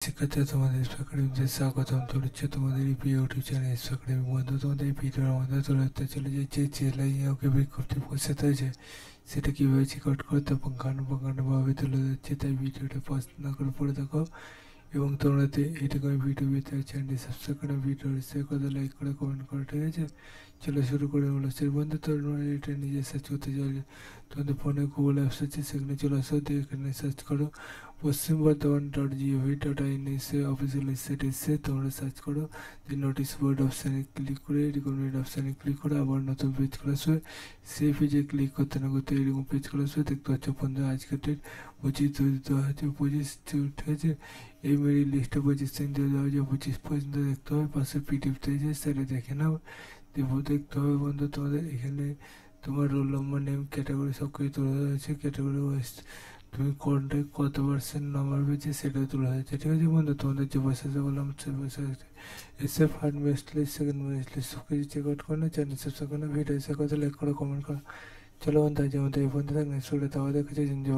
শিক্ষার্থীরা তোমাদের একাডেমিতে স্বাগতম জানাচ্ছি তোমাদের এই প্রিয় ইউটিউব চ্যানেল একাডেমি বন্ধু। তোমাদের এই ভিডিওর মধ্যে তুলে ধরতে চলে যাচ্ছে জেলায় ওকে বিজ্ঞপ্তি প্রকাশিত হয়েছে সেটা কীভাবে চেক আউট করতে পুঙ্খানুপুঙ্খানুভাবে তুলে ধরছে, তাই ভিডিওটা পছন্দ না করে পড়ে দেখো। এবং তোমরা এইটুকু ভিডিও পেতে চ্যানেলটি সাবস্ক্রাইব করে ভিডিও শেয়ার করে লাইক করে কমেন্ট করে, ঠিক আছে? চলো শুরু করে বলো। সেই বন্ধু তোমরা এটা নিজে সার্চ করতে চাইলে তোমাদের ফোনে গুগল অ্যাপস আছে, সেখানে চলে আসো, দিয়ে এখানে সার্চ করো পশ্চিম বর্ধমান .gov.in এসে অফিসিয়াল ওয়েবসাইট এসে তোমরা সার্চ করো, যে নোটিশ বোর্ড অপশানে ক্লিক করে রিকমেন্ড অপশানে ক্লিক করে আবার নতুন পেজ খোলা আসবে। সেই পেজে ক্লিক করতে না করতে এরকম পেজ খোলা আসবে। দেখতে পাচ্ছ বন্ধু আজকের ডেট 25/2/2025, ঠিক আছে? এই মেরি লিস্টে 25/3/2025 পর্যন্ত দেখতে হবে। পাশে পিডিএফ দিয়েছে, সেটা দেখে নাও। দেবো দেখতে হবে বন্ধু তোমাদের এখানে তোমার রোল নম্বর, নেম, ক্যাটাগরি সব কিছু তুলে দেওয়া হয়েছে। ক্যাটাগরি ওয়াইজ তুমি কোনটা কত পার্সেন্ট নাম্বার পেয়েছে সেটাও তোলা হয়েছে, ঠিক আছে বন্ধু? তোমাদের যে বসে বললাম সে বসে এসে first best list, second best list সব কিছু চেক আউট করে না, চ্যানেল সাবস্ক্রাইব করে ভিডিও শেয়ার করতে লাইক করো কমেন্ট করো। চলো বন্ধু, যেমন এই বন্ধু থাকলে শুরু তাও দেখেছি জিঞ্জি